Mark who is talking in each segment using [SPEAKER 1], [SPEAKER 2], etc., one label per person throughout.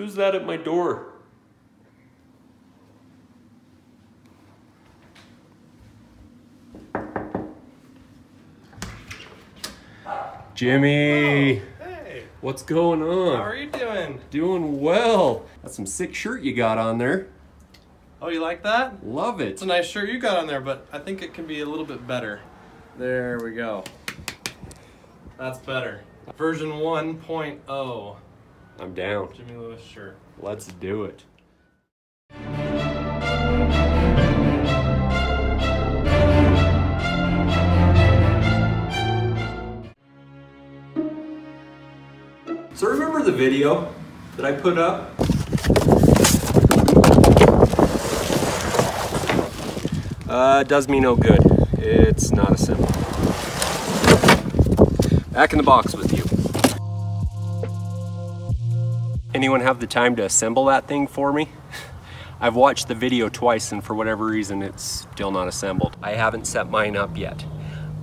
[SPEAKER 1] Who's that at my door? Jimmy!
[SPEAKER 2] Hey!
[SPEAKER 1] What's going on?
[SPEAKER 2] How are you doing?
[SPEAKER 1] Doing well. That's some sick shirt you got on there.
[SPEAKER 2] Oh, you like that?
[SPEAKER 1] Love it.
[SPEAKER 2] It's a nice shirt you got on there, but I think it can be a little bit better. There we go. That's better. Version 1.0.
[SPEAKER 1] I'm down.
[SPEAKER 2] Jimmy Lewis shirt.
[SPEAKER 1] Let's do it. So remember the video that I put up? Does me no good. It's not assembled. Back in the box with you. Anyone have the time to assemble that thing for me? I've watched the video twice and for whatever reason it's still not assembled. I haven't set mine up yet.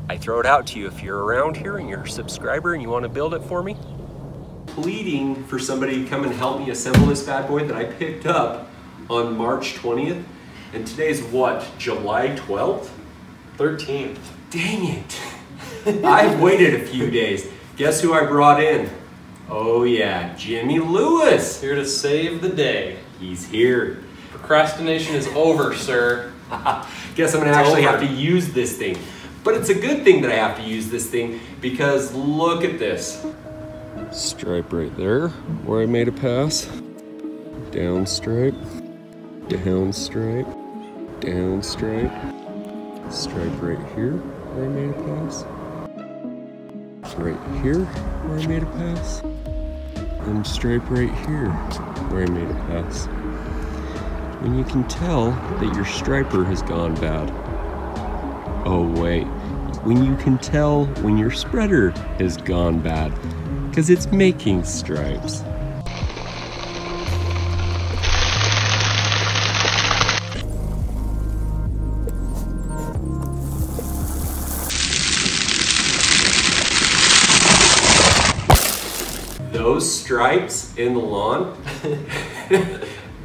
[SPEAKER 1] I throw it out to you if you're around here and you're a subscriber and you want to build it for me. Pleading for somebody to come and help me assemble this bad boy that I picked up on March 20th. And today's what, July 12th?
[SPEAKER 2] 13th.
[SPEAKER 1] Dang it. I've waited a few days. Guess who I brought in? Oh yeah, Jimmy Lewis.
[SPEAKER 2] Here to save the day.
[SPEAKER 1] He's here.
[SPEAKER 2] Procrastination is over, sir.
[SPEAKER 1] Guess I'm gonna actually have to use this thing. But it's a good thing that I have to use this thing because look at this. Stripe right there where I made a pass. Down stripe, down stripe, down stripe. Stripe right here where I made a pass. Right here where I made a pass. And stripe right here where I made a pass. And you can tell that your striper has gone bad. Oh wait, when you can tell when your spreader has gone bad, because it's making stripes. Those stripes in the lawn,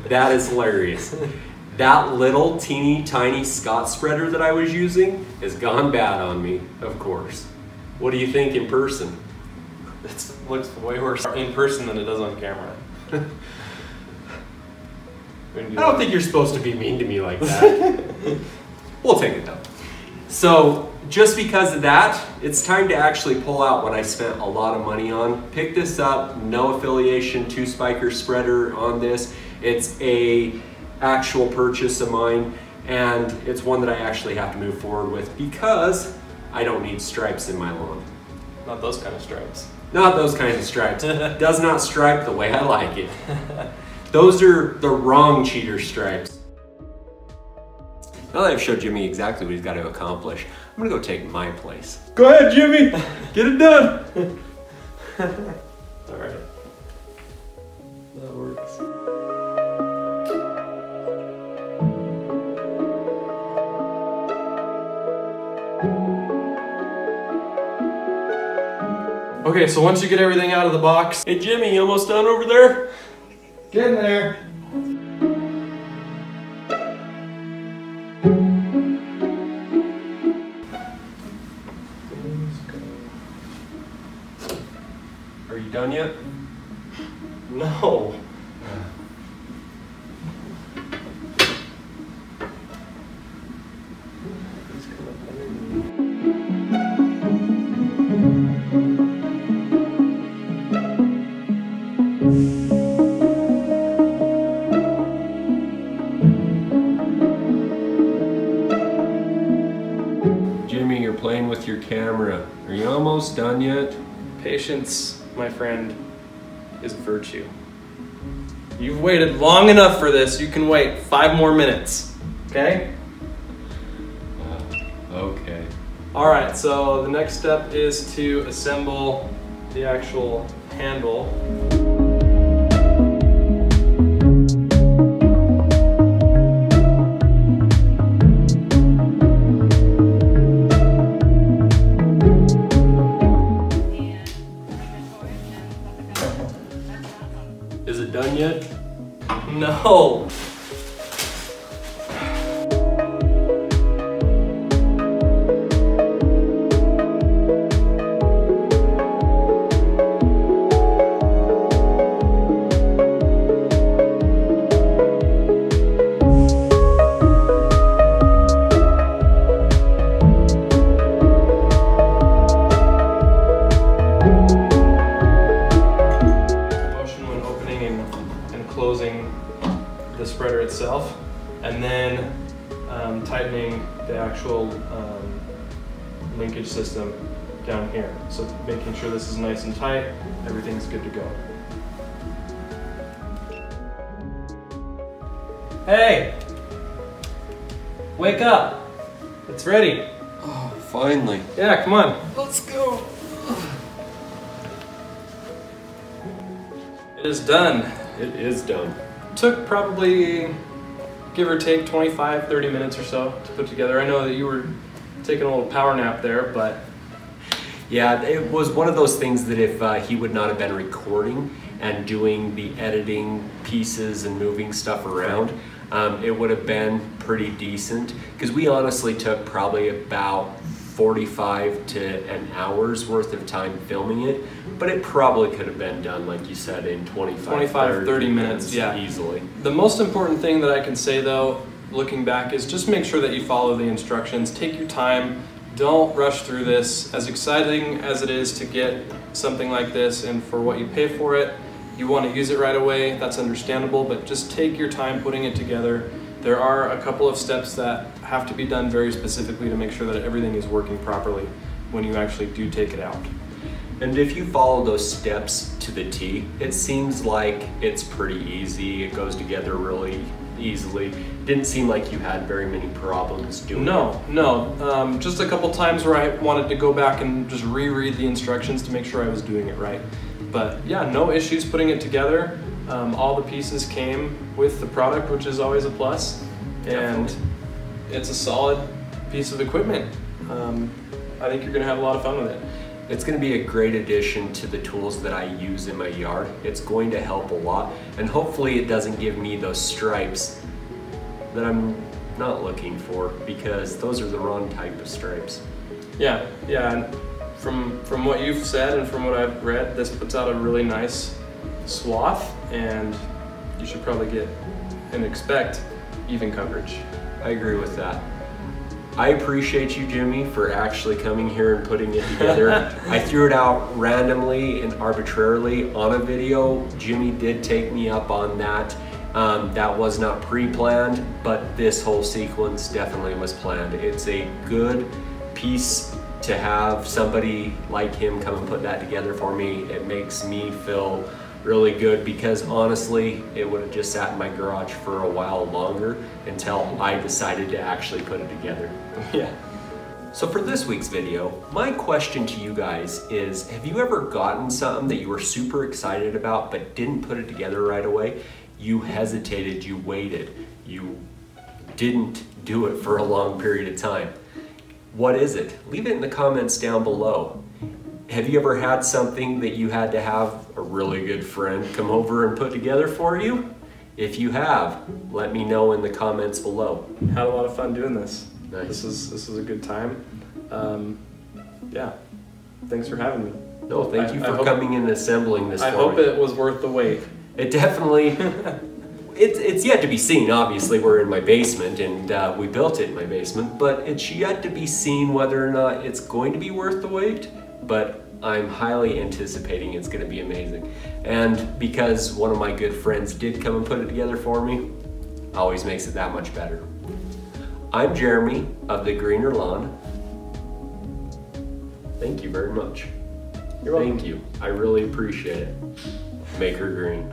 [SPEAKER 1] that is hilarious. That little teeny tiny Scott spreader that I was using has gone bad on me, of course. What do you think in person?
[SPEAKER 2] It looks way worse in person than it does on camera.
[SPEAKER 1] I don't think you're supposed to be mean to me like that. We'll take it though. So just because of that, it's time to actually pull out what I spent a lot of money on. Pick this up, no affiliation to Spyker Spreader on this. It's a actual purchase of mine, and it's one that I actually have to move forward with because I don't need stripes in my lawn.
[SPEAKER 2] Not those kind of stripes.
[SPEAKER 1] Not those kinds of stripes. Does not stripe the way I like it. Those are the wrong cheater stripes. Now that I've showed Jimmy exactly what he's got to accomplish, I'm gonna go take my place. Go ahead, Jimmy, get it done.
[SPEAKER 2] All right, that works. Okay, so once you get everything out of the box.
[SPEAKER 1] Hey Jimmy, you almost done over there?
[SPEAKER 2] Getting there.
[SPEAKER 1] Are you done yet?
[SPEAKER 2] No.
[SPEAKER 1] Jimmy, you're playing with your camera. Are you almost done yet?
[SPEAKER 2] Patience, my friend, is virtue. You've waited long enough for this. You can wait 5 more minutes, okay?
[SPEAKER 1] Okay.
[SPEAKER 2] All right, so the next step is to assemble the actual handle.
[SPEAKER 1] Is it done yet?
[SPEAKER 2] No. Closing the spreader itself, and then tightening the actual linkage system down here. So making sure this is nice and tight, everything's good to go. Hey! Wake up! It's ready.
[SPEAKER 1] Oh, finally.
[SPEAKER 2] Yeah, come on.
[SPEAKER 1] Let's go.
[SPEAKER 2] It is done.
[SPEAKER 1] It is done.
[SPEAKER 2] Took probably, give or take, 25-30 minutes or so to put together. I know that you were taking a little power nap there, but...
[SPEAKER 1] Yeah, it was one of those things that if he would not have been recording and doing the editing pieces and moving stuff around, it would have been pretty decent. Because we honestly took probably about 45 to an hour's worth of time filming it, but it probably could have been done, like you said, in 25-30 minutes,
[SPEAKER 2] yeah,
[SPEAKER 1] easily.
[SPEAKER 2] The most important thing that I can say though, looking back, is just make sure that you follow the instructions. Take your time, don't rush through this. As exciting as it is to get something like this and for what you pay for it, you want to use it right away, that's understandable, but just take your time putting it together. There are a couple of steps that have to be done very specifically to make sure that everything is working properly when you actually do take it out.
[SPEAKER 1] And if you follow those steps to the T, it seems like it's pretty easy. It goes together really easily. Didn't seem like you had very many problems doing it.
[SPEAKER 2] No. Just a couple times where I wanted to go back and just reread the instructions to make sure I was doing it right. But yeah, no issues putting it together. All the pieces came with the product, which is always a plus. And it's a solid piece of equipment. I think you're gonna have a lot of fun with it.
[SPEAKER 1] It's going to be a great addition to the tools that I use in my yard. It's going to help a lot, and hopefully it doesn't give me those stripes that I'm not looking for, because those are the wrong type of stripes.
[SPEAKER 2] Yeah, and from what you've said and from what I've read, this puts out a really nice swath, and you should probably get and expect even coverage.
[SPEAKER 1] I agree with that. I appreciate you, Jimmy, for actually coming here and putting it together. I threw it out randomly and arbitrarily on a video. Jimmy did take me up on that. That was not pre-planned, but this whole sequence definitely was planned. It's a good piece to have somebody like him come and put that together for me. It makes me feel really good, because honestly, it would have just sat in my garage for a while longer until I decided to actually put it together.
[SPEAKER 2] Yeah.
[SPEAKER 1] So for this week's video, my question to you guys is, have you ever gotten something that you were super excited about but didn't put it together right away? You hesitated, you waited, you didn't do it for a long period of time. What is it? Leave it in the comments down below. Have you ever had something that you had to have a really good friend come over and put together for you? If you have, let me know in the comments below.
[SPEAKER 2] Had a lot of fun doing this.
[SPEAKER 1] Nice.
[SPEAKER 2] This is a good time. Yeah, thanks for having me.
[SPEAKER 1] No, thank you for coming and assembling this for me.
[SPEAKER 2] I hope it was worth the wait.
[SPEAKER 1] It definitely, it's yet to be seen. Obviously, we're in my basement and we built it in my basement, but it's yet to be seen whether or not it's going to be worth the wait. But I'm highly anticipating it's going to be amazing. And because one of my good friends did come and put it together for me, always makes it that much better. I'm Jeremy of The Greener Lawn. Thank you very much.
[SPEAKER 2] You're welcome.
[SPEAKER 1] Thank you. I really appreciate it. Make her green.